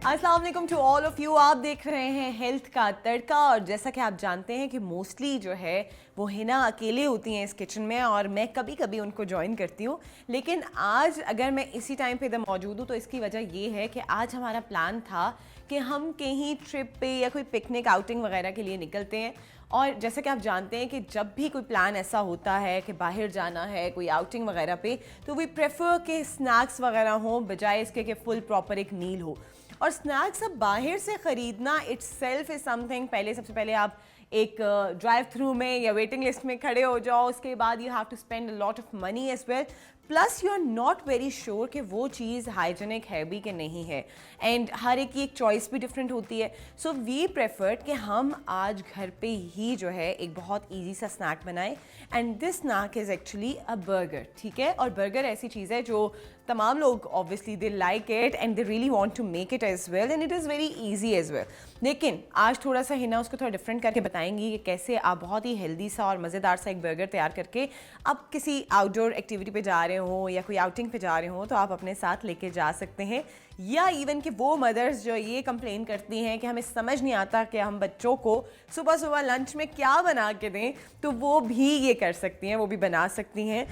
अस्सलाम वालेकुम to all of you. आप देख रहे हैं हेल्थ का तड़का और जैसा कि आप जानते हैं कि मोस्टली जो है वो हिना अकेले होती हैं इस किचन में और मैं कभी कभी उनको ज्वाइन करती हूँ, लेकिन आज अगर मैं इसी टाइम पे इधर मौजूद हूँ तो इसकी वजह ये है कि आज हमारा प्लान था कि हम कहीं ट्रिप पे या कोई पिकनिक आउटिंग वगैरह के लिए निकलते हैं। और जैसे कि आप जानते हैं कि जब भी कोई प्लान ऐसा होता है कि बाहर जाना है कोई आउटिंग वगैरह पे, तो वी प्रेफर कि स्नैक्स वगैरह हों बजाय इसके कि फुल प्रॉपर एक मील हो। और स्नैक्स अब बाहर से ख़रीदना इट्स सेल्फ इज़ समथिंग। सबसे पहले आप एक ड्राइव थ्रू में या वेटिंग लिस्ट में खड़े हो जाओ, उसके बाद you have to spend a lot of money as well, plus you are not very sure कि वो चीज़ हाइजेनिक है भी कि नहीं है, एंड हर एक की एक चॉइस भी डिफरेंट होती है। सो वी प्रेफर्ड कि हम आज घर पे ही जो है एक बहुत ईजी सा स्नैक बनाएं, and this snack is actually a burger. ठीक है, और बर्गर ऐसी चीज़ है जो तमाम लोग obviously they like it and they really want to make it as well, and it is very easy as well. लेकिन आज थोड़ा सा हिना उसको थोड़ा डिफरेंट करके बताएंगी कि कैसे आप बहुत ही हेल्दी सा और मज़ेदार सा एक बर्गर तैयार करके आप किसी आउटडोर एक्टिविटी पे जा रहे हो या कोई आउटिंग पे जा रहे हो तो आप अपने साथ लेके जा सकते हैं। या इवन कि वो मदर्स जो ये कंप्लेन करती हैं कि हमें समझ नहीं आता कि हम बच्चों को सुबह सुबह लंच में क्या बना के दें, तो वो भी ये कर सकती हैं, वो भी बना सकती हैं।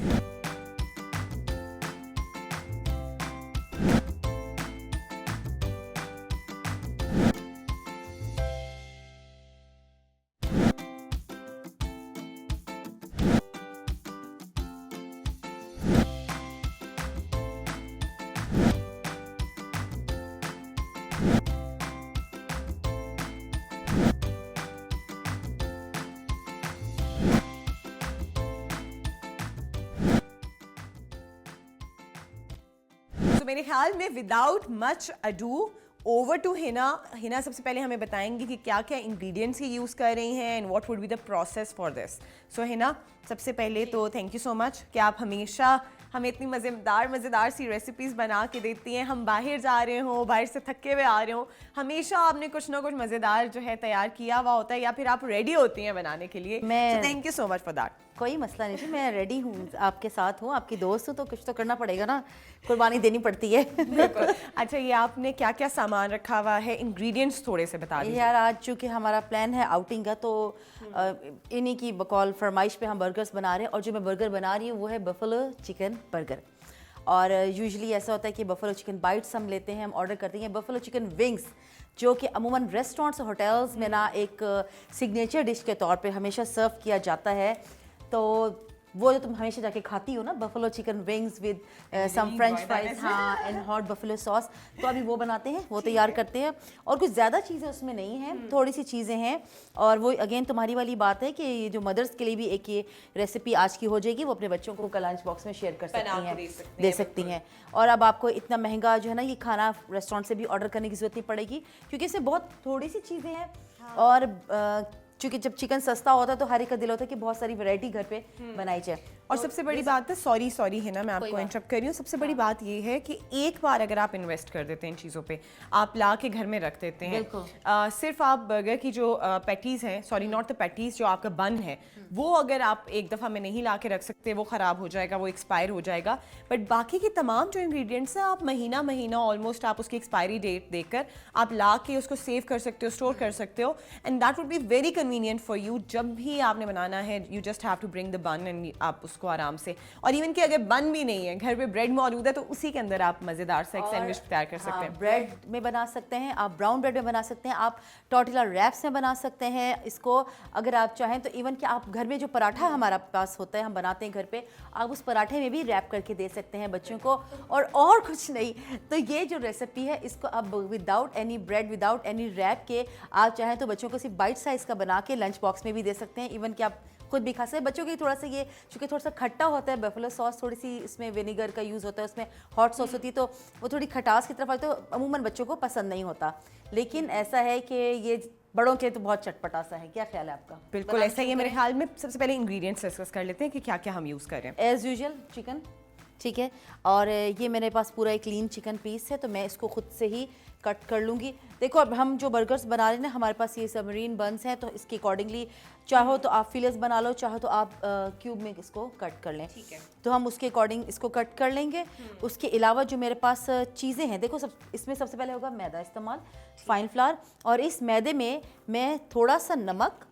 तो मेरे ख्याल में without much ado over to Hina. Hina सबसे पहले हमें बताएंगी कि क्या क्या इंग्रेडिएंट्स ये यूज़ कर रही हैं and what would be the process for this. So Hina, सबसे पहले तो थैंक यू सो मच कि आप हमेशा हमें इतनी मज़ेदार सी रेसिपीज़ बना के देती हैं। हम बाहर जा रहे हों, बाहर से थके हुए आ रहे हों, हमेशा आपने कुछ ना कुछ मज़ेदार जो है तैयार किया हुआ होता है या फिर आप रेडी होती हैं बनाने के लिए। Thank you so much for that. कोई मसला नहीं जी, मैं रेडी हूँ, आपके साथ हूँ, आपकी दोस्त हूँ, तो कुछ तो करना पड़ेगा ना, कुर्बानी देनी पड़ती है। अच्छा, ये आपने क्या क्या सामान रखा हुआ है, इंग्रेडिएंट्स थोड़े से बता दीजिए। यार आज चूँकि हमारा प्लान है आउटिंग का, तो इन्हीं की बकौल फरमाइश पे हम बर्गर्स बना रहे हैं। और जो मैं बर्गर बना रही हूँ वो है बफलो चिकन बर्गर। और यूजुअली ऐसा होता है कि बफलो चिकन बाइट्स हम लेते हैं, हम ऑर्डर करते हैं। बफलो चिकन विंग्स जो कि अमूमन रेस्टोरेंट्स और होटल्स में ना एक सिग्नेचर डिश के तौर पे हमेशा सर्व किया जाता है, तो वो जो तुम हमेशा जाके खाती हो ना, buffalo chicken wings with some french fries, हाँ, एंड हॉट बफलो सॉस, तो अभी वो बनाते हैं, वो तैयार करते हैं। और कुछ ज़्यादा चीज़ें उसमें नहीं हैं, थोड़ी सी चीज़ें हैं। और वो अगेन तुम्हारी वाली बात है कि जो मदर्स के लिए भी एक ये रेसिपी आज की हो जाएगी, वो अपने बच्चों को लंच बॉक्स में शेयर कर सकती हैं, दे सकती हैं। और अब आपको इतना महंगा जो है ना ये खाना रेस्टोरेंट से भी ऑर्डर करने की ज़रूरत नहीं पड़ेगी, क्योंकि इसमें बहुत थोड़ी सी चीज़ें हैं। और क्योंकि जब चिकन सस्ता होता है तो हर एक का दिल होता है कि बहुत सारी वैरायटी घर पे बनाई जाए। और सबसे बड़ी बात है, सॉरी है ना, मैं आपको इंटरप्ट कर रही हूँ। सबसे बड़ी बात ये है कि एक बार अगर आप इन्वेस्ट कर देते हैं इन चीज़ों पे, आप ला के घर में रख देते हैं, सिर्फ आप बर्गर की जो पैटीज़ हैं, सॉरी नॉट द पैटीज़, जो आपका बन है, वो अगर आप एक दफ़ा में नहीं ला के रख सकते, वो ख़राब हो जाएगा, वो एक्सपायर हो जाएगा। बट बाकी की तमाम जो इंग्रेडिएंट्स हैं, आप महीना ऑलमोस्ट आप उसकी एक्सपायरी डेट देखकर आप ला के उसको सेव कर सकते हो, स्टोर कर सकते हो, and that would be very convenient for you. जब भी आपने बनाना है, you just have to bring the bun and आप उसको आराम से, और इवन कि अगर बन भी नहीं है, घर पे ब्रेड मौजूद है, तो उसी के अंदर आप मज़ेदार सा एक सैंडविच तैयार कर सकते हैं। ब्रेड में बना सकते हैं आप, ब्राउन ब्रेड में बना सकते हैं आप, टॉर्टिला रैप्स में बना सकते हैं इसको, अगर आप चाहें तो। इवन कि आप घर में जो पराठा हमारा पास होता है, हम बनाते हैं घर पे, आप उस पराठे में भी रैप करके दे सकते हैं बच्चों को, और कुछ नहीं। तो ये जो रेसिपी है, इसको आप without any bread, without any wrap के, आप चाहें तो बच्चों को सिर्फ बाइट साइज़ का बना के लंच बॉक्स में भी दे सकते हैं। इवन कि आप खुद भी खा सकते हैं। बच्चों के थोड़ा सा ये चूँकि थोड़ा सा खट्टा होता है, बफलो सॉस थोड़ी सी इसमें विनेगर का यूज़ होता है, उसमें हॉट सॉस होती है, तो वो थोड़ी खटास की तरफ आती है, तो अमूमन बच्चों को पसंद नहीं होता। लेकिन ऐसा है कि ये बड़ों के तो बहुत चटपटा सा है। क्या ख्याल है आपका? बिल्कुल ऐसा ही है मेरे ख्याल में। सबसे पहले इंग्रेडिएंट्स डिस्कस कर लेते हैं कि क्या क्या हम यूज़ कर रहे हैं। एज़ यूजुअल चिकन, ठीक है, और ये मेरे पास पूरा एक क्लीन चिकन पीस है, तो मैं इसको खुद से ही कट कर लूँगी। देखो अब हम जो बर्गर्स बना रहे हैं ना, हमारे पास ये सबमरीन बन्स हैं, तो इसके अकॉर्डिंगली चाहो तो आप फिलर्स बना लो, चाहो तो आप क्यूब में इसको कट कर लें। ठीक है। तो हम उसके अकॉर्डिंग इसको कट कर लेंगे। उसके अलावा जो मेरे पास चीज़ें हैं, देखो इसमें सबसे पहले होगा मैदा इस्तेमाल, फाइन फ्लावर, और इस मैदे में मैं थोड़ा सा नमक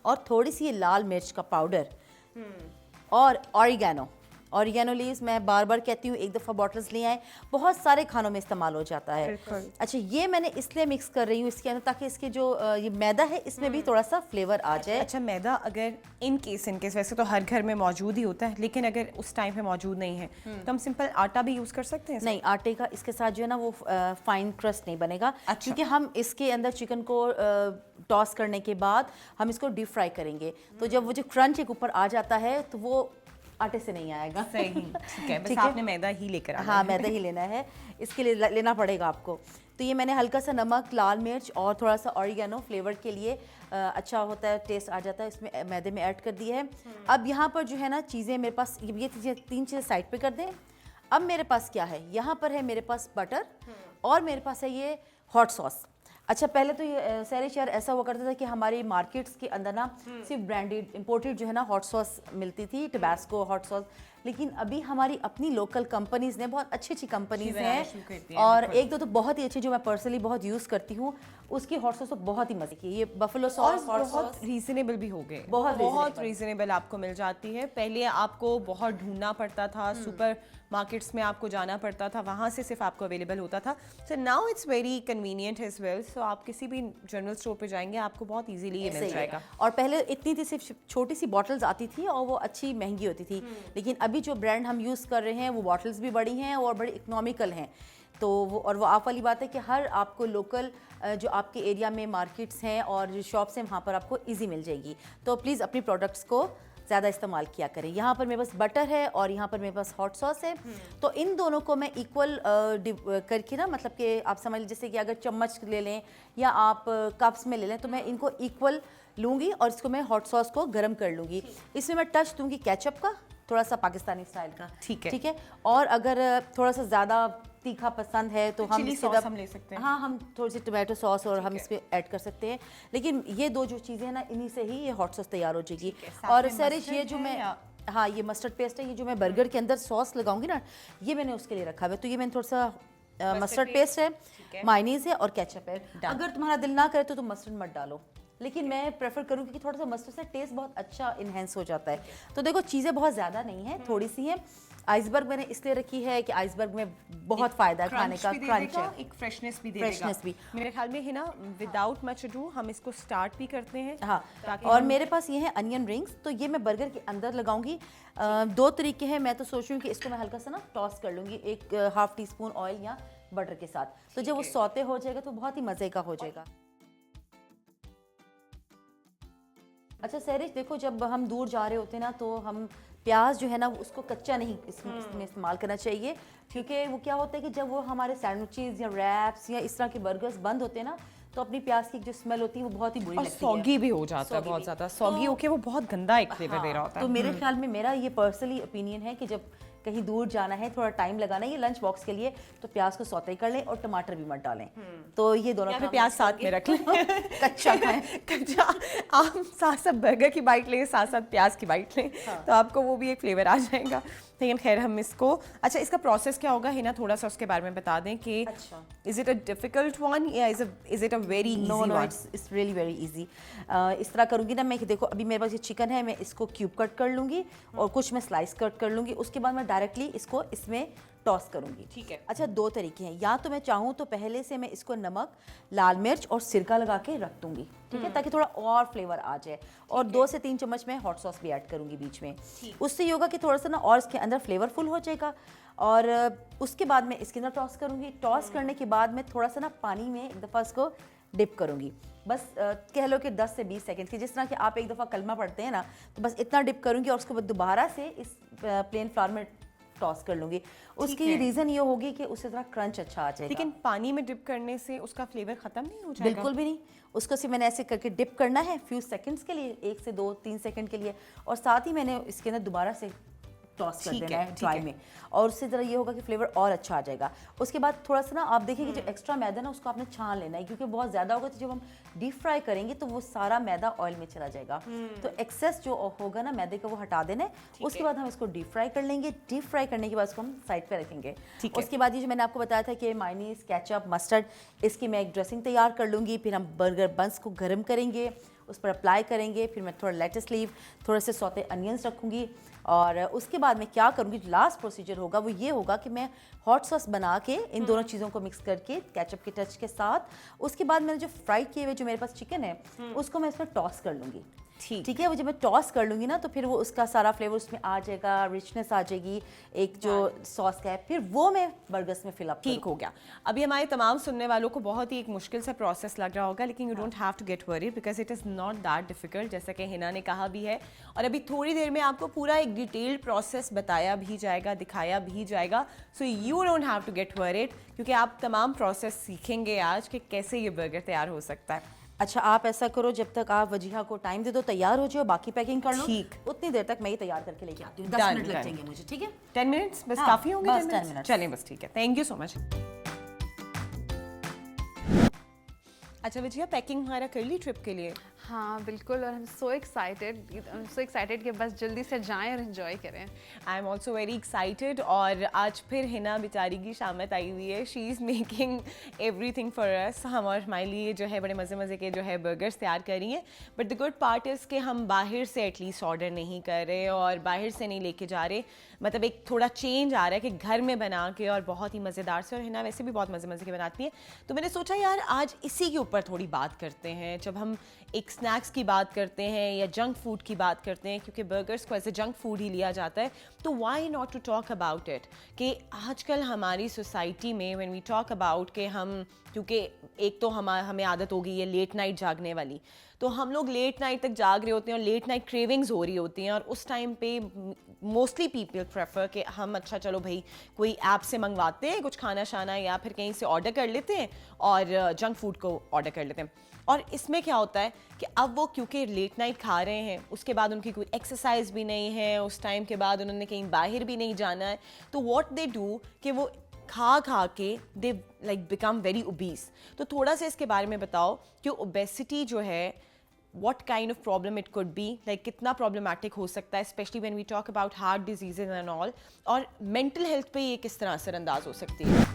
और थोड़ी सी ये लाल मिर्च का पाउडर और ऑरिगेनो लीव्स, मैं बार बार कहती हूँ एक दफ़ा बॉटल्स ले आए, बहुत सारे खानों में इस्तेमाल हो जाता है। अच्छा, ये मैंने इसलिए मिक्स कर रही हूँ इसके अंदर ताकि इसके जो ये मैदा है इसमें भी थोड़ा सा फ्लेवर आ जाए। अच्छा, मैदा अगर इन केस वैसे तो हर घर में मौजूद ही होता है, लेकिन अगर उस टाइम पे मौजूद नहीं है तो हम सिंपल आटा भी यूज़ कर सकते हैं? नहीं, आटे का इसके साथ जो है ना वो फाइन क्रस्ट नहीं बनेगा। अच्छा। क्योंकि हम इसके अंदर चिकन को टॉस करने के बाद हम इसको डीप फ्राई करेंगे, तो जब वो जो क्रंच एक ऊपर आ जाता है तो वो आटे से नहीं आएगा। सही, ठीक है, बस ठीक है? आपने मैदा ही लेकर आना हाँ, है। मैदा ही लेना है, इसके लिए लेना पड़ेगा आपको। तो ये मैंने हल्का सा नमक, लाल मिर्च और थोड़ा सा ऑरिगेनो फ्लेवर के लिए अच्छा होता है, टेस्ट आ जाता है, इसमें मैदे में ऐड कर दिया है। अब यहाँ पर जो है ना चीज़ें मेरे पास, ये तीन चीज़ें साइड पे कर दें। अब मेरे पास क्या है, यहाँ पर है मेरे पास बटर और मेरे पास है ये हॉट सॉस। अच्छा, पहले तो ये सारे शहर ऐसा हुआ करता था कि हमारी मार्केट्स के अंदर ना सिर्फ ब्रांडेड इंपोर्टेड जो है ना हॉट सॉस मिलती थी, टबैस्को हॉट सॉस, लेकिन अभी हमारी अपनी लोकल कंपनीज ने, बहुत अच्छी अच्छी कंपनीज हैं और एक दो तो बहुत ही अच्छी जो मैं पर्सनली बहुत यूज़ करती हूँ, उसकी हॉट सॉस तो बहुत ही मजे की। ये बफेलो सॉस बहुत रीजनेबल भी हो गए, बहुत रीजनेबल आपको मिल जाती है। पहले आपको बहुत ढूंढना पड़ता था, सुपर मार्केट्स में आपको जाना पड़ता था, वहाँ से सिर्फ आपको अवेलेबल होता था। So now it's very convenient as well. So आप किसी भी जनरल स्टोर पे जाएंगे आपको बहुत इजीली ये मिल जाएगा। और पहले इतनी थी सिर्फ छोटी सी बॉटल्स आती थी और वो अच्छी महंगी होती थी, लेकिन अभी जो ब्रांड हम यूज़ कर रहे हैं वो बॉटल्स भी बड़ी हैं और बड़ी इकोनॉमिकल हैं। तो वो आप वाली बात है कि हर आपको लोकल जो आपके एरिया में मार्केट्स हैं और जो शॉप्स हैं वहाँ पर आपको इजी मिल जाएगी। तो प्लीज़ अपनी प्रोडक्ट्स को ज़्यादा इस्तेमाल किया करें। यहाँ पर मेरे पास बटर है और यहाँ पर मेरे पास हॉट सॉस है, तो इन दोनों को मैं इक्वल करके ना, मतलब कि आप समझ लीजिए जैसे कि अगर चम्मच ले लें या आप कप्स में ले लें, तो मैं इनको इक्वल लूँगी और इसको मैं हॉट सॉस को गर्म कर लूँगी। इसमें मैं टच दूँगी केचप का, थोड़ा सा पाकिस्तानी स्टाइल का, ठीक है। और अगर थोड़ा सा ज़्यादा तीखा पसंद है तो हम इसके सॉस हम ले सकते हैं। हाँ, हम थोड़ी सी टोमेटो सॉस और हम इस पे ऐड कर सकते हैं, लेकिन ये दो जो चीज़ें हैं ना, इन्हीं से ही ये हॉट सॉस तैयार हो जाएगी। और सरिश, ये जो मैं, हाँ, ये मस्टर्ड पेस्ट है, ये जो मैं बर्गर के अंदर सॉस लगाऊंगी ना, ये मैंने उसके लिए रखा हुआ है। तो ये मैंने थोड़ा सा मस्टर्ड पेस्ट है, मायोनीज है और केचप है। अगर तुम्हारा दिल ना करे तो तुम मस्टर्ड मत डालो, लेकिन मैं प्रेफर करूँगी कि थोड़ा सा मस्टर्ड से टेस्ट बहुत अच्छा इन्हेंस हो जाता है। तो देखो चीज़ें बहुत ज़्यादा नहीं है, थोड़ी सी है। आइसबर्ग मैंने इसलिए रखी है कि आइसबर्ग में बहुत फायदा है खाने का, क्रंच है, एक फ्रेशनेस भी देगा। मेरे ख्याल में है ना, विदाउट मच अडू हम इसको स्टार्ट भी करते हैं। हाँ, और मेरे पास ये है अनियन रिंग्स, तो ये मैं बर्गर के अंदर लगाऊंगी। दो तरीके हैं, मैं तो सोच रही हूँ कि इसको मैं हल्का सा ना टॉस कर लूँगी, एक हाफ टी स्पून ऑयल या बटर के साथ, तो जब वो सौते हो जाएगा तो बहुत ही मज़े का हो जाएगा। अच्छा सैरिश, देखो जब हम दूर जा रहे होते हैं ना, तो हम प्याज जो है ना उसको कच्चा नहीं इसमें इस्तेमाल करना चाहिए, क्योंकि वो क्या होता है कि जब वो हमारे सैंडविचेस या रैप्स या इस तरह के बर्गर्स बंद होते हैं ना, तो अपनी प्याज की जो स्मेल होती है वो बहुत ही बुरी लगती है, सॉगी भी हो जाता है, बहुत ज़्यादा सॉगी होके वो बहुत गंदा एक फ्लेवर दे रहा होता है। तो मेरे ख्याल में, मेरा ये पर्सनली ओपिनियन है कि जब कहीं दूर जाना है, थोड़ा टाइम लगाना है ये लंच बॉक्स के लिए, तो प्याज को सौते कर लें और टमाटर भी मत डालें। तो ये दोनों पे प्याज साथ में रख लें, कच्चा खाएं, कच्चा आप साथ साथ बर्गर की बाइट लें, साथ साथ प्याज की बाइट लें, तो आपको वो भी एक फ्लेवर आ जाएगा। लेकिन खैर हम इसको, अच्छा इसका प्रोसेस क्या होगा है ना, थोड़ा सा उसके बारे में बता दें कि is it a difficult one या is it a very easy one? No, it's really very easy. इस तरह करूँगी ना मैं कि देखो अभी मेरे पास ये चिकन है, मैं इसको क्यूब कट कर लूँगी और कुछ मैं स्लाइस कट कर लूँगी, उसके बाद मैं डायरेक्टली इसको इसमें टॉस करूँगी। ठीक है। अच्छा, दो तरीके हैं, या तो मैं चाहूँ तो पहले से मैं इसको नमक, लाल मिर्च और सिरका लगा के रख दूँगी, ठीक है, ताकि थोड़ा और फ्लेवर आ जाए, और 2 से 3 चम्मच मैं हॉट सॉस भी ऐड करूँगी बीच में। उससे ये होगा कि थोड़ा सा ना और इसके अंदर फ्लेवरफुल हो जाएगा। और उसके बाद मैं इसके अंदर टॉस करूँगी। टॉस करने के बाद मैं थोड़ा सा ना पानी में एक दफ़ा इसको डिप करूँगी, बस कह लो कि 10 से 20 सेकंड की, जिस तरह कि आप एक दफ़ा कलमा पढ़ते हैं ना, तो बस इतना डिप करूँगी और उसके बाद दोबारा से इस प्लेन फ्लावर में टॉस कर लूँगी। उसकी रीज़न ये होगी कि उससे थोड़ा क्रंच अच्छा आ जाएगा। लेकिन पानी में डिप करने से उसका फ्लेवर ख़त्म नहीं हो जाएगा? बिल्कुल भी नहीं, उसको सिर्फ मैंने ऐसे करके डिप करना है फ्यू सेकंड्स के लिए, 1 से 2-3 सेकंड के लिए, और साथ ही मैंने इसके अंदर दोबारा से टॉस कर ठीक देना है, है ठीक ड्राई है। में, और उससे ज़रा ये होगा कि फ्लेवर और अच्छा आ जाएगा। उसके बाद थोड़ा सा ना आप देखिए कि जो एक्स्ट्रा मैदा है ना उसको आपने छान लेना है, क्योंकि बहुत ज़्यादा होगा तो जब हम डीप फ्राई करेंगे तो वो सारा मैदा ऑयल में चला जाएगा। तो एक्सेस जो होगा ना मैदे का वो हटा देना है। उसके बाद हम इसको डीप फ्राई कर लेंगे। डीप फ्राई करने के बाद उसको हम साइड पे रखेंगे। ठीक है। उसके बाद ये जो मैंने आपको बताया था कि मायोनीज, केचप, मस्टर्ड, इसकी मैं एक ड्रेसिंग तैयार कर लूँगी। फिर हम बर्गर बंस को गर्म करेंगे, उस पर अप्लाई करेंगे। फिर मैं थोड़ा लेटस लीव, थोड़े से सौते अनियंस रखूँगी। और उसके बाद मैं क्या करूँगी, लास्ट प्रोसीजर होगा वो ये होगा कि मैं हॉट सॉस बना के इन दोनों चीज़ों को मिक्स करके केचप के टच के साथ, उसके बाद मैंने जो फ्राई किए हुए जो मेरे पास चिकन है उसको मैं इसमें टॉस कर लूँगी। ठीक है, वो जब मैं टॉस कर लूँगी ना तो फिर वो उसका सारा फ्लेवर उसमें आ जाएगा, रिचनेस आ जाएगी एक जो सॉस का है, फिर वो मैं बर्गर्स में फिल अप ठीक हो गया। अभी हमारे तमाम सुनने वालों को बहुत ही एक मुश्किल सा प्रोसेस लग रहा होगा, लेकिन you don't have to get worried because it is not that difficult, जैसा कि हिना ने कहा भी है। और अभी थोड़ी देर में आपको पूरा एक डिटेल्ड प्रोसेस बताया भी जाएगा, दिखाया भी जाएगा। So you don't have to get worried, क्योंकि आप तमाम प्रोसेस सीखेंगे आज कि कैसे ये बर्गर तैयार हो सकता है। अच्छा, आप ऐसा करो, जब तक आप वजीहा को टाइम दे दो तैयार हो जाओ, बाकी पैकिंग कर लो, ठीक। उतनी देर तक मैं ये तैयार करके लेके आती हूँ। 10 Done, मिनट लग done. जाएंगे मुझे, ठीक है? 10 मिनट्स बस हाँ, काफ़ी होंगे? बस 10 10 मिनट्स। चलें बस, ठीक है। Thank you so much. अच्छा विजया, पैकिंग हमारा कर ली ट्रिप के लिए? हाँ बिल्कुल, और हम सो एक्साइटेड कि बस जल्दी से जाएं और एंजॉय करें। I am also very excited. और आज फिर हिना बेचारी की शामत आई हुई है। She is making everything for us. हम और हमारे लिए जो है बड़े मज़े मज़े के जो है बर्गर्स तैयार कर रही हैं। But the good part is कि हम बाहर से एटलीस्ट ऑर्डर नहीं कर रहे और बाहर से नहीं लेके जा रहे। मतलब एक थोड़ा चेंज आ रहा है कि घर में बना के, और बहुत ही मज़ेदार से। और हिना वैसे भी बहुत मज़े मज़े के बनाती है, तो मैंने सोचा यार आज इसी के ऊपर थोड़ी बात करते हैं। जब हम एक स्नैक्स की बात करते हैं या जंक फूड की बात करते हैं, क्योंकि बर्गर्स को ऐसे जंक फूड ही लिया जाता है, तो why not to talk about it कि आजकल हमारी सोसाइटी में व्हेन वी टॉक अबाउट के हम, क्योंकि एक तो हमें आदत हो गई है लेट नाइट जागने वाली, तो हम लोग लेट नाइट तक जाग रहे होते हैं और लेट नाइट क्रेविंग्स हो रही होती हैं। और उस टाइम पे मोस्टली पीपल प्रेफर कि हम अच्छा चलो भाई कोई ऐप से मंगवाते हैं कुछ खाना शाना, या फिर कहीं से ऑर्डर कर लेते हैं और जंक फूड को ऑर्डर कर लेते हैं। और इसमें क्या होता है कि अब वो क्योंकि लेट नाइट खा रहे हैं, उसके बाद उनकी कोई एक्सरसाइज भी नहीं है, उस टाइम के बाद उन्होंने कहीं बाहर भी नहीं जाना है, तो व्हाट दे डू कि वो खा के they like become very obese. तो थोड़ा सा इसके बारे में बताओ कि ओबेसिटी जो है what kind of problem it could be, like कितना problematic हो सकता है, especially when we talk about heart diseases and all, और mental health पे ये किस तरह असरअंदाज हो सकती है।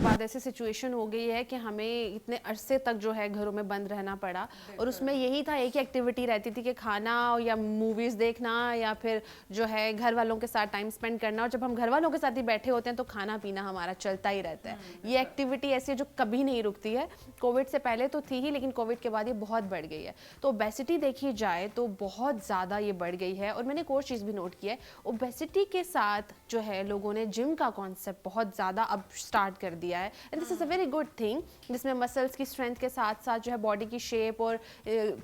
बाद ऐसी सिचुएशन हो गई है कि हमें इतने अरसे तक जो है घरों में बंद रहना पड़ा, और उसमें यही था, एक ही एक्टिविटी रहती थी कि खाना या मूवीज़ देखना या फिर जो है घर वालों के साथ टाइम स्पेंड करना। और जब हम घर वालों के साथ ही बैठे होते हैं तो खाना पीना हमारा चलता ही रहता है। ये एक्टिविटी ऐसी है जो कभी नहीं रुकती है। कोविड से पहले तो थी ही, लेकिन कोविड के बाद ये बहुत बढ़ गई है। तो ओबेसिटी देखी जाए तो बहुत ज़्यादा ये बढ़ गई है। और मैंने एक और चीज़ भी नोट किया है, ओबेसिटी के साथ जो है लोगों ने जिम का कॉन्सेप्ट बहुत ज़्यादा अब स्टार्ट कर दिया है, and this is a very good thing, जिसमें मसल्स की स्ट्रेंथ के साथ साथ जो है बॉडी की शेप और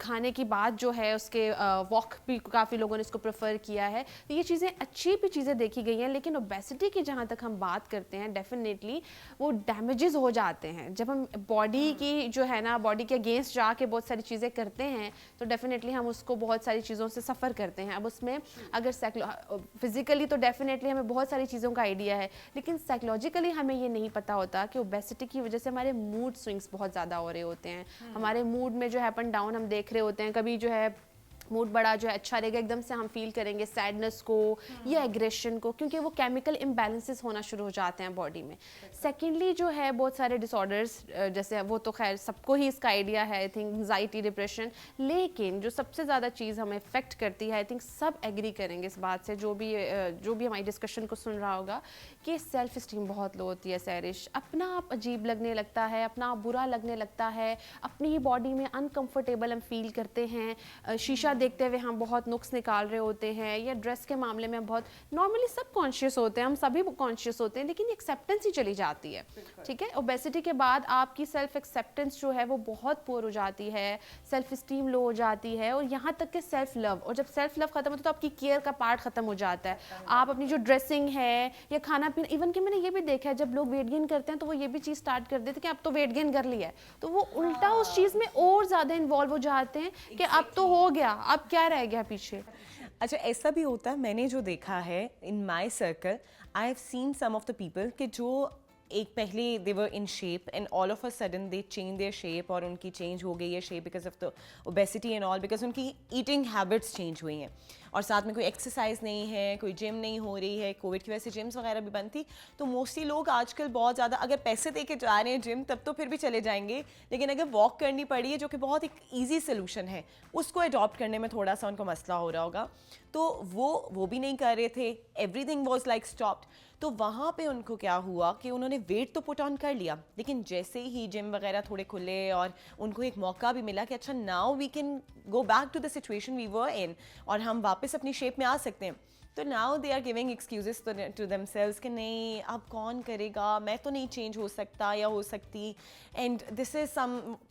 खाने की बात जो है उसके वॉक भी काफ़ी लोगों ने इसको प्रेफर किया है। तो ये चीज़ें अच्छी भी चीज़ें देखी गई हैं, लेकिन ओबेसिटी की जहाँ तक हम बात करते हैं, डेफिनेटली वो डैमेजेस हो जाते हैं। जब हम बॉडी की जो है ना, बॉडी के अगेंस्ट जाके बहुत सारी चीज़ें करते हैं तो डेफिनेटली हम उसको बहुत सारी चीज़ों से सफ़र करते हैं। अब उसमें अगर फिजिकली तो डेफिनेटली हमें बहुत सारी चीज़ों का आइडिया है, लेकिन साइकोलॉजिकली हमें ये नहीं पता होता कि ओबेसिटी की वजह से हमारे मूड स्विंग्स बहुत ज़्यादा हो रहे होते हैं। हमारे मूड में जो है अप एंड डाउन हम देख रहे होते हैं। कभी जो है मूड बड़ा जो है अच्छा रहेगा, एकदम से हम फील करेंगे सैडनेस को या एग्रेशन को, क्योंकि वो केमिकल इम्बैलेंसेस होना शुरू हो जाते हैं बॉडी में। सेकेंडली जो है बहुत सारे डिसऑर्डर्स, जैसे वो तो खैर सबको ही इसका आइडिया है, आई थिंक एंजाइटी, डिप्रेशन, लेकिन जो सबसे ज़्यादा चीज़ हमें अफेक्ट करती है, आई थिंक सब एग्री करेंगे इस बात से, जो भी हमारी डिस्कशन को सुन रहा होगा, कि सेल्फ इस्टीम बहुत लो होती है सैरिश। अपना आप अजीब लगने लगता है, अपना आप बुरा लगने लगता है, अपनी ही बॉडी में अनकंफर्टेबल हम फील करते हैं, शीशा देखते हुए हम बहुत नुक्स निकाल रहे होते हैं, या ड्रेस के मामले में बहुत नॉर्मली सब कॉन्शियस होते हैं, हम सभी कॉन्शियस होते हैं, लेकिन एक्सेप्टेंस ही चली जाती है। ठीक है, ओबेसिटी के बाद आपकी सेल्फ एक्सेप्टेंस जो है वो बहुत पुअर हो जाती है, सेल्फ इस्टीम लो हो जाती है, और यहाँ तक कि सेल्फ लव, और जब सेल्फ लव खत्म होता है तो आपकी केयर का पार्ट खत्म हो जाता है। आप अपनी जो ड्रेसिंग है या खाना पीना, इवन कि मैंने ये भी देखा है जब लोग वेट गेन करते हैं तो वो ये भी चीज़ स्टार्ट कर देते हैं कि अब तो वेट गेन कर लिया है, तो वो उल्टा उस चीज़ में और ज़्यादा इन्वॉल्व हो जाते हैं कि अब तो हो गया, अब क्या रह गया पीछे। अच्छा, ऐसा भी होता है, मैंने जो देखा है in my circle, I have seen some of the people कि जो एक पहले they were in shape and all of a sudden they change their shape, और उनकी चेंज हो गई है shape because of the obesity and all, because उनकी ईटिंग हैबिट्स चेंज हुई हैं, और साथ में कोई एक्सरसाइज नहीं है, कोई जिम नहीं हो रही है, कोविड की वजह से जिम्स वगैरह भी बंद थी, तो मोस्टली लोग आजकल बहुत ज़्यादा अगर पैसे दे के जा रहे हैं जिम तब तो फिर भी चले जाएंगे, लेकिन अगर वॉक करनी पड़ी है जो कि बहुत एक ईजी सोल्यूशन है, उसको अडॉप्ट करने में थोड़ा सा उनको मसला हो रहा होगा, तो वो भी नहीं कर रहे थे, एवरीथिंग वॉज लाइक स्टॉप्ड। तो वहाँ पे उनको क्या हुआ कि उन्होंने वेट तो पुट ऑन कर लिया, लेकिन जैसे ही जिम वगैरह थोड़े खुले और उनको एक मौका भी मिला कि अच्छा now we can go back to the situation we were in, और हम वापस अपनी शेप में आ सकते हैं, तो now they are giving excuses to themselves कि नहीं अब कौन करेगा, मैं तो नहीं चेंज हो सकता या हो सकती, एंड दिस इज़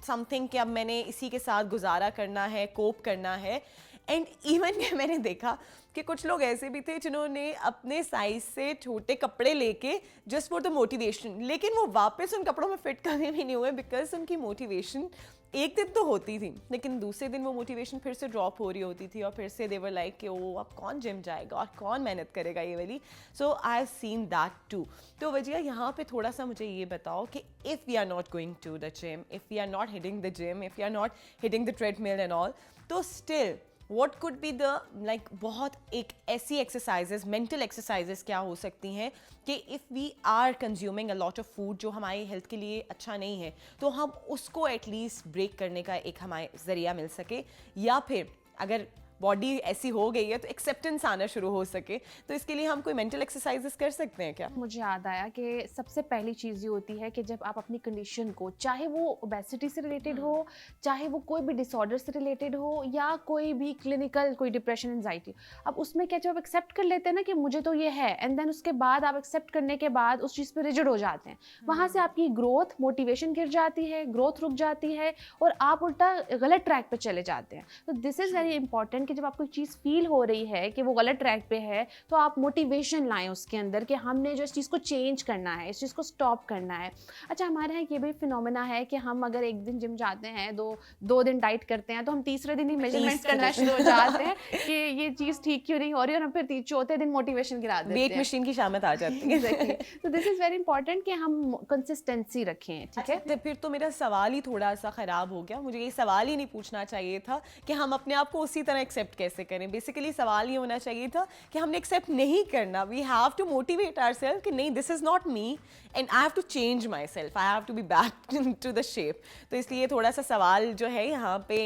समथिंग कि अब मैंने इसी के साथ गुजारा करना है, कोप करना है। एंड इवन मैंने देखा कि कुछ लोग ऐसे भी थे जिन्होंने अपने साइज से छोटे कपड़े लेके जस्ट फॉर द मोटिवेशन, लेकिन वो वापस उन कपड़ों में फिट करने भी नहीं हुए बिकॉज उनकी मोटिवेशन एक दिन तो होती थी, लेकिन दूसरे दिन वो मोटिवेशन फिर से ड्रॉप हो रही होती थी, और फिर से दे वर लाइक कि ओ अब कौन जिम जाएगा और कौन मेहनत करेगा ये वाली। So I have seen that too. तो वजह यहाँ पे थोड़ा सा मुझे ये बताओ कि if we are not going to the gym, if we are not hitting the gym, if we are not hitting the treadmill and all, तो still what could be the like बहुत एक ऐसी एक्सरसाइजेज, मेंटल एक्सरसाइजेज क्या हो सकती हैं कि if we are consuming a lot of food जो हमारी हेल्थ के लिए अच्छा नहीं है, तो हम उसको एटलीस्ट ब्रेक करने का एक हमारे ज़रिया मिल सके, या फिर अगर बॉडी ऐसी हो गई है तो एक्सेप्टेंस आना शुरू हो सके, तो इसके लिए हम कोई मेंटल एक्सरसाइजेस कर सकते हैं क्या? मुझे याद आया कि सबसे पहली चीज़ ये होती है कि जब आप अपनी कंडीशन को, चाहे वो ओबेसिटी से रिलेटेड हो, चाहे वो कोई भी डिसऑर्डर से रिलेटेड हो, या कोई भी क्लिनिकल कोई डिप्रेशन, एंजाइटी, अब उसमें क्या जब आप एक्सेप्ट कर लेते हैं ना कि मुझे तो ये है, एंड देन उसके बाद आप एक्सेप्ट करने के बाद उस चीज़ पर रिजिड हो जाते हैं, वहाँ से आपकी ग्रोथ, मोटिवेशन गिर जाती है, ग्रोथ रुक जाती है, और आप उल्टा गलत ट्रैक पे चले जाते हैं। तो दिस इज़ वेरी इंपॉर्टेंट कि जब आपको चीज़ फील हो रही है कि वो गलत ट्रैक पे है, तो आप मोटिवेशन लाएं उसके अंदर कि हमने जो इस चीज़ को चेंज करना है, इस चीज़ को स्टॉप करना है। अच्छा, हमारे यहाँ ये भी फिनोमेना है कि हम अगर एक दिन जिम जाते हैं, दो दिन डाइट करते हैं, तो हम तीसरे दिन ही मेजरमेंट करना शुरू हो जाते हैं कि ये चीज़ ठीक क्यों नहीं हो रही, और हम फिर चौथे दिन मोटिवेशन गिरा देते हैं, वेट मशीन की शामत आ जाती है। तो दिस इज़ वेरी इंपॉर्टेंट कि हम कंसिस्टेंसी रखें। ठीक है, तो फिर तो मेरा सवाल ही थोड़ा सा ख़राब हो गया, मुझे ये सवाल ही नहीं पूछना चाहिए था कि हम अपने आप को उसी तरह एक्सेप्ट कैसे करें। बेसिकली सवाल ये होना चाहिए था कि हमने एक्सेप्ट नहीं करना, we have to motivate ourself कि नहीं this is not me and I have to change myself, I have to be back to the shape. तो इसलिए थोड़ा सा सवाल जो है यहाँ पे,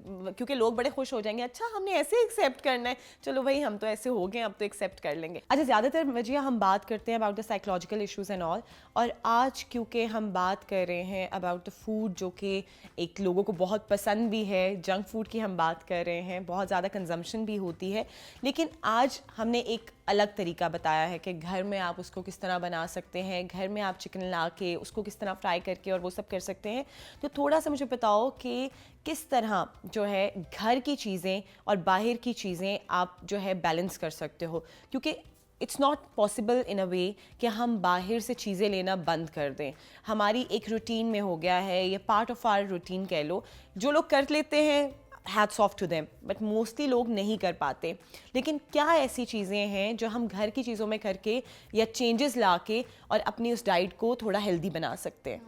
क्योंकि लोग बड़े खुश हो जाएंगे, अच्छा हमने ऐसे एक्सेप्ट करना है, चलो भाई हम तो ऐसे हो गए, अब तो एक्सेप्ट कर लेंगे। अच्छा, ज़्यादातर वजह हम बात करते हैं about the psychological issues and all, और आज क्योंकि हम बात कर रहे हैं अबाउट द फूड जो कि एक लोगों को बहुत पसंद भी है, जंक फूड की हम बात कर रहे हैं, बहुत ज़्यादा कंजम्पशन भी होती है, लेकिन आज हमने एक अलग तरीका बताया है कि घर में आप उसको किस तरह बना सकते हैं, घर में आप चिकन ला के उसको किस तरह फ्राई करके और वो सब कर सकते हैं। तो थोड़ा सा मुझे बताओ कि किस तरह जो है घर की चीज़ें और बाहर की चीज़ें आप जो है बैलेंस कर सकते हो, क्योंकि इट्स नॉट पॉसिबल इन अ वे कि हम बाहर से चीज़ें लेना बंद कर दें। हमारी एक रूटीन में हो गया है, ये पार्ट ऑफ आवर रूटीन कह लो, जो लोग कर लेते हैं hats off to them, but mostly लोग नहीं कर पाते। लेकिन क्या ऐसी चीज़ें हैं जो हम घर की चीज़ों में करके या चेंजेस ला के और अपनी उस डाइट को थोड़ा हेल्दी बना सकते हैं?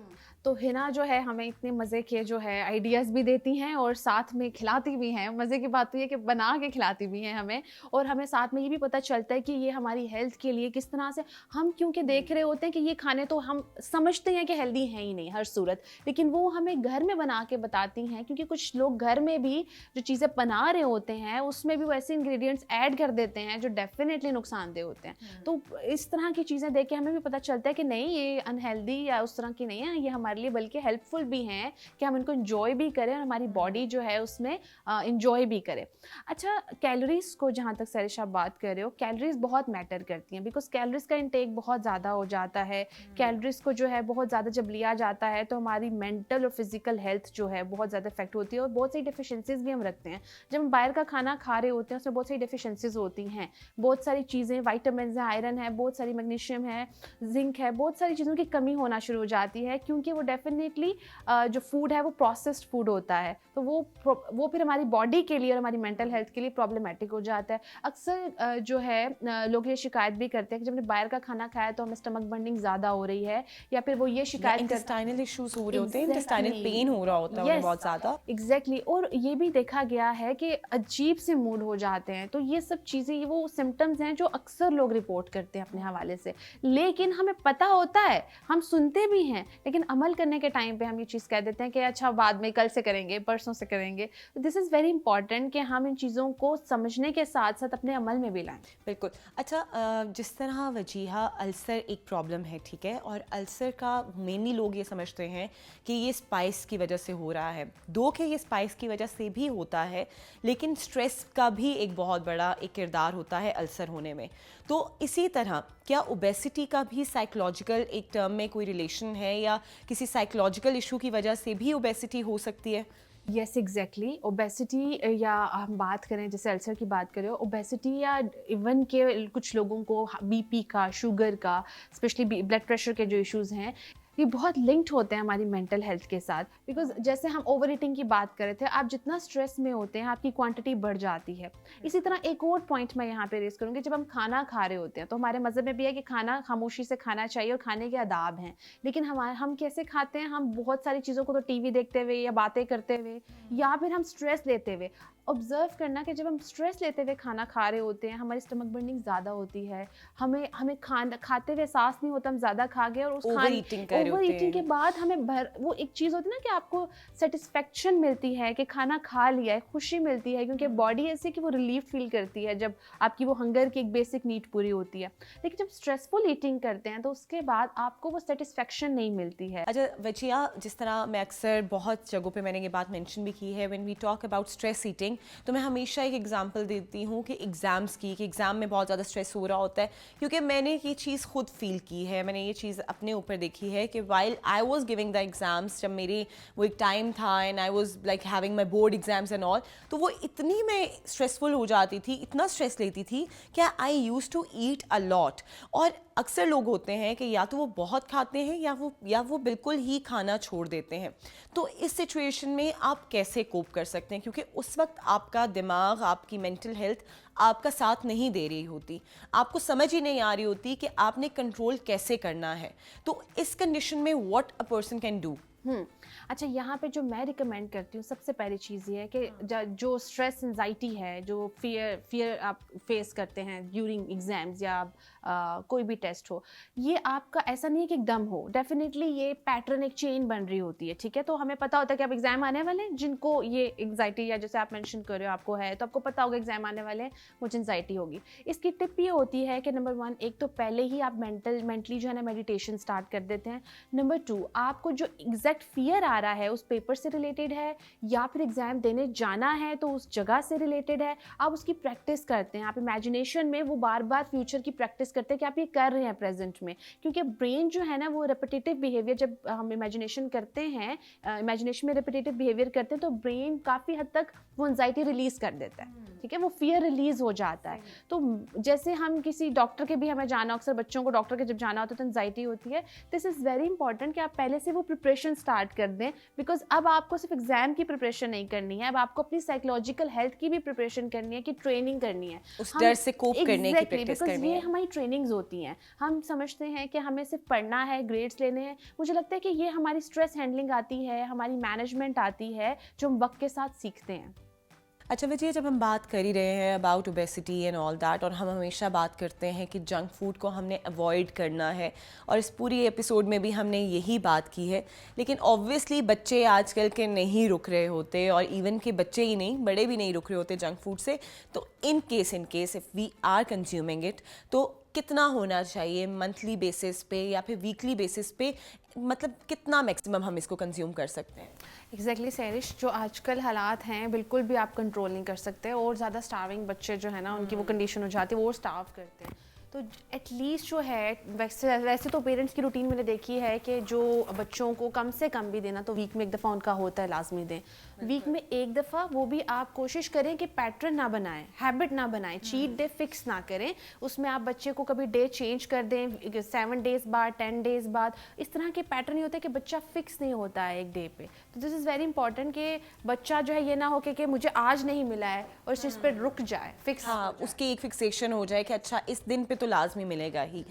तो हिना जो है हमें इतने मज़े के जो है आइडियाज़ भी देती हैं और साथ में खिलाती भी हैं। मज़े की बात तो ये कि बना के खिलाती भी हैं हमें, और हमें साथ में ये भी पता चलता है कि ये हमारी हेल्थ के लिए किस तरह से, हम क्योंकि देख रहे होते हैं कि ये खाने तो हम समझते हैं कि हेल्दी हैं ही नहीं हर सूरत, लेकिन वो हमें घर में बना के बताती हैं, क्योंकि कुछ लोग घर में भी जो चीज़ें बना रहे होते हैं उसमें भी वैसे इंग्रेडिएंट्स ऐड कर देते हैं जो डेफिनेटली नुकसानदेह होते हैं। तो इस तरह की चीज़ें देख के हमें भी पता चलता है कि नहीं, ये अनहेल्दी या उस तरह की नहीं है, ये हमारे लिए बल्कि हेल्पफुल भी हैं कि हम इनको इंजॉय भी करें और हमारी बॉडी जो है उसमें इंजॉय भी करे। अच्छा, कैलोरीज को जहाँ तक सरिश आप बात कर रहे हो, कैलोरीज बहुत मैटर करती हैं, बिकॉज कैलोरीज का इंटेक बहुत ज़्यादा हो जाता है। कैलोरीज को जो है बहुत ज़्यादा जब लिया जाता है तो हमारी मेंटल और फिजिकल हेल्थ जो है बहुत ज़्यादा इफेक्ट होती है, और बहुत सारी डिफिशेंसीज भी हम रखते हैं। जब हम बाहर का खाना खा रहे होते हैं उसमें बहुत सारी डिफिशेंसीज होती हैं, बहुत सारी चीज़ें, वाइटामिन है, आयरन है, बहुत सारी मैग्नीशियम है, जिंक है, बहुत सारी चीज़ों की कमी होना शुरू हो जाती है, क्योंकि वो डेफिनेटली जो फूड है वो प्रोसेस्ड फूड होता है, तो वो फिर हमारी बॉडी के लिए और हमारी मेंटल हेल्थ के लिए प्रॉब्लमेटिक हो जाता है। अक्सर जो है लोग ये शिकायत भी करते हैं कि जब हमने बाहर का खाना खाया तो हमें स्टमक बर्निंग ज़्यादा हो रही है, या फिर वो ये शिकायत इंटेस्टाइनल इश्यूज हो रहे होते हैं, इंटेस्टाइनल पेन हो रहा होता है बहुत ज़्यादा। एग्जैक्टली, और ये भी देखा गया है कि अजीब से मूड हो जाते हैं। तो ये सब चीज़ें, वो सिम्टम्स हैं जो अक्सर लोग रिपोर्ट करते हैं अपने हवाले से, लेकिन हमें पता होता है, हम सुनते भी हैं, लेकिन अमल करने के टाइम पे हम ये चीज़ कह देते हैं कि अच्छा बाद में, कल से करेंगे, परसों से करेंगे। दिस इज़ वेरी इंपॉर्टेंट कि हम इन चीज़ों को समझने के साथ साथ अपने अमल में भी लाएं। बिल्कुल। अच्छा, जिस तरह वजीहा अल्सर एक प्रॉब्लम है, ठीक है, और अल्सर का मेनली लोग ये समझते हैं कि ये स्पाइस की वजह से हो रहा है। दो कि ये स्पाइस की वजह से भी होता है, लेकिन स्ट्रेस का भी एक बहुत बड़ा एक किरदार होता है अल्सर होने में। तो इसी तरह क्या ओबेसिटी का भी साइकोलॉजिकल एक टर्म में कोई रिलेशन है, या किसी साइकोलॉजिकल इशू की वजह से भी ओबेसिटी हो सकती है? Yes, exactly. ओबेसिटी, या हम बात करें जैसे अल्सर की बात करें, ओबेसिटी या इवन के कुछ लोगों को बीपी का, शुगर का, स्पेशली ब्लड प्रेशर के जो इश्यूज़ हैं, ये बहुत लिंक्ड होते हैं हमारी मेंटल हेल्थ के साथ। बिकॉज जैसे हम ओवर ईटिंग की बात कर रहे थे, आप जितना स्ट्रेस में होते हैं आपकी क्वांटिटी बढ़ जाती है। इसी तरह एक और पॉइंट मैं यहाँ पे रेस करूँगी, जब हम खाना खा रहे होते हैं तो हमारे मज़हब में भी है कि खाना खामोशी से खाना चाहिए और खाने के आदाब हैं, लेकिन हम कैसे खाते हैं, हम बहुत सारी चीज़ों को तो टीवी देखते हुए या बातें करते हुए, या फिर हम स्ट्रेस लेते हुए। ऑब्जर्व करना कि जब हम स्ट्रेस लेते हुए खाना खा रहे होते हैं, हमारी स्टमक बर्निंग ज़्यादा होती है, हमें खाते हुए एहसास नहीं होता हम ज़्यादा खा गए, और उस ओवर ईटिंग के बाद हमें वो एक चीज़ होती है ना कि आपको सेटिस्फेक्शन मिलती है कि खाना खा लिया है, खुशी मिलती है, क्योंकि बॉडी ऐसे कि वो रिलीफ फील करती है जब आपकी वो हंगर की एक बेसिक नीड पूरी होती है। लेकिन जब स्ट्रेसफुल ईटिंग करते हैं तो उसके बाद आपको वो सेटिस्फेक्शन नहीं मिलती है। अच्छा वजिया, जिस तरह मैं अक्सर बहुत जगहों पे मैंने ये बात मेंशन भी की है, when we talk about stress eating, तो मैं हमेशा एक एग्जांपल देती हूँ कि एग्ज़ाम्स की, कि एग्ज़ाम में बहुत ज़्यादा स्ट्रेस हो रहा होता है, क्योंकि मैंने ये चीज़ खुद फील की है, मैंने ये चीज़ अपने ऊपर देखी है कि while I was giving the exams, जब मेरी वो एक टाइम था and I was like having my board exams and all, तो वो इतनी मैं स्ट्रेसफुल हो जाती थी, इतना स्ट्रेस लेती थी कि I used to eat a lot. और अक्सर लोग होते हैं कि या तो वो बहुत खाते हैं या वो बिल्कुल ही खाना छोड़ देते हैं। तो इस सिचुएशन में आप कैसे कोप कर सकते हैं, क्योंकि उस वक्त आपका दिमाग, आपकी मेंटल हेल्थ आपका साथ नहीं दे रही होती, आपको समझ ही नहीं आ रही होती कि आपने कंट्रोल कैसे करना है। तो इस कंडीशन में what a person can do? अच्छा, यहाँ पे जो मैं रिकमेंड करती हूँ, सबसे पहली चीज़ ये है कि जो स्ट्रेस एंजाइटी है, जो फियर आप फेस करते हैं ड्यूरिंग एग्ज़ाम्स या कोई भी टेस्ट हो, ये आपका ऐसा नहीं है कि एकदम हो, डेफिनेटली ये पैटर्न, एक चेन बन रही होती है, ठीक है। तो हमें पता होता है कि अब एग्ज़ाम आने वाले हैं, जिनको ये एंजाइटी या जैसे आप मेंशन कर रहे हो आपको है, तो आपको पता होगा एग्ज़ाम आने वाले हैं, मुझे एंजाइटी होगी। इसकी टिप ये होती है कि नंबर 1, एक तो पहले ही आप मेंटली जो है ना मेडिटेशन स्टार्ट कर देते हैं। नंबर 2, आपको जो एग्जैक्ट फियर आ रहा है उस पेपर से रिलेटेड है या फिर एग्जाम देने जाना है तो उस जगह से रिलेटेड है, आप उसकी प्रैक्टिस करते हैं। आप इमेजिनेशन में वो बार बार फ्यूचर की प्रैक्टिस करते हैं कि आप ये कर रहे हैं प्रेजेंट में, क्योंकि ब्रेन जो है ना वो रेपिटेटिव बिहेवियर, जब हम इमेजिनेशन करते हैं, इमेजिनेशन में रेपिटेटिव बिहेवियर करते हैं तो ब्रेन काफ़ी हद तक वो एंजाइटी रिलीज कर देता है, ठीक है, वो फियर रिलीज हो जाता है। तो जैसे हम किसी डॉक्टर के भी हमें जाना, अक्सर बच्चों को डॉक्टर के जब जाना होता है तो एंजाइटी होती है। दिस इज़ वेरी इंपॉर्टेंट कि आप पहले से वो प्रिपरेशन स्टार्ट कर दें, बिकॉज अब आपको सिर्फ एग्जाम की प्रिपरेशन नहीं करनी है, अब आपको अपनी साइकोलॉजिकल हेल्थ की भी प्रिपरेशन करनी है, कि ट्रेनिंग करनी है, उस डर से कोप करने की प्रैक्टिस करनी है। ये हमारी ट्रेनिंग ट्रेनिंग्स होती हैं। हम समझते हैं कि हमें सिर्फ पढ़ना है, ग्रेड्स लेने हैं। मुझे लगता है कि ये हमारी स्ट्रेस हैंडलिंग आती है, हमारी मैनेजमेंट आती है, जो हम वक्त के साथ सीखते हैं। अच्छा विजय, जब हम बात कर ही रहे हैं about obesity and all that, और हम हमेशा बात करते हैं कि जंक फूड को हमने अवॉइड करना है, और इस पूरी एपिसोड में भी हमने यही बात की है, लेकिन ऑब्वियसली बच्चे आजकल के नहीं रुक रहे होते, और इवन के बच्चे ही नहीं, बड़े भी नहीं रुक रहे होते जंक फूड से। तो in case if we are consuming it, तो कितना होना चाहिए मंथली बेसिस पे या फिर वीकली बेसिस पे, मतलब कितना मैक्सिमम हम इसको कंज्यूम कर सकते हैं? एग्जैक्टली सैरिश, जो आजकल हालात हैं बिल्कुल भी आप कंट्रोल नहीं कर सकते, और ज़्यादा स्टार्विंग बच्चे जो है ना, उनकी वो कंडीशन हो जाती है, वो स्टार्व करते हैं। तो एटलीस्ट जो है, वैसे तो पेरेंट्स की रूटीन मैंने देखी है कि जो बच्चों को कम से कम भी देना तो वीक में एक दफ़ा उनका होता है, लाजमी दें। वीक में एक दफ़ा, वो भी आप कोशिश करें कि पैटर्न ना बनाएं, हैबिट ना बनाएं, चीट डे फिक्स ना करें। उसमें आप बच्चे को कभी डे चेंज कर दें, 7 डेज़ बाद, 10 डेज़ बाद, इस तरह के पैटर्न नहीं होते कि बच्चा फिक्स नहीं होता है एक डे पे। तो दिस इज़ वेरी इंपॉर्टेंट कि बच्चा जो है ये ना हो कि मुझे आज नहीं मिला है और इस चीज़ पर रुक जाए, फिक्स। हाँ, उसकी एक फिक्सेशन हो जाए कि अच्छा इस दिन पे तो लाजमी मिलेगा ही,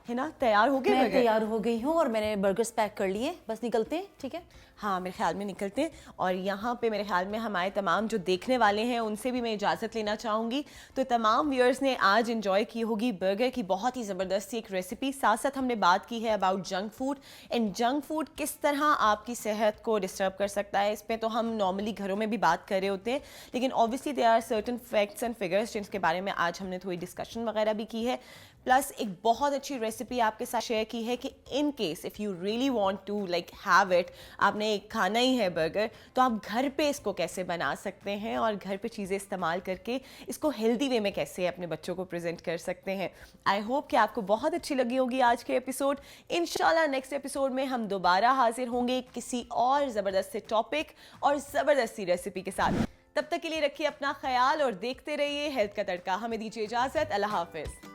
है ना? तैयार हो गए? मैं तैयार हो गई हूँ और मैंने बर्गर्स पैक कर लिए, बस निकलते हैं, ठीक है? हाँ, मेरे ख्याल में निकलते हैं। और यहाँ पे मेरे ख्याल में हमारे तमाम जो देखने वाले हैं उनसे भी मैं इजाज़त लेना चाहूँगी। तो तमाम व्यूअर्स ने आज इन्जॉय की होगी बर्गर की बहुत ही ज़बरदस्त एक रेसिपी। साथ साथ हमने बात की है about junk food, and junk food किस तरह आपकी सेहत को डिस्टर्ब कर सकता है। इस पर तो हम नॉर्मली घरों में भी बात कर रहे होते हैं, लेकिन obviously there are certain facts and figures जिनके बारे में आज हमने थोड़ी डिस्कशन वगैरह भी की है। प्लस एक बहुत अच्छी रेसिपी आपके साथ शेयर की है कि in case if you really want to like have it, आपने एक खाना ही है बर्गर, तो आप घर पे इसको कैसे बना सकते हैं और घर पे चीज़ें इस्तेमाल करके इसको हेल्दी वे में कैसे अपने बच्चों को प्रेजेंट कर सकते हैं। आई होप कि आपको बहुत अच्छी लगी होगी आज के एपिसोड। इंशाल्लाह नेक्स्ट एपिसोड में हम दोबारा हाजिर होंगे किसी और ज़बरदस्त से टॉपिक और ज़बरदस्त सी रेसिपी के साथ। तब तक के लिए रखिए अपना ख्याल और देखते रहिए हेल्थ का तड़का। हमें दीजिए इजाज़त। अल्लाह हाफिज़।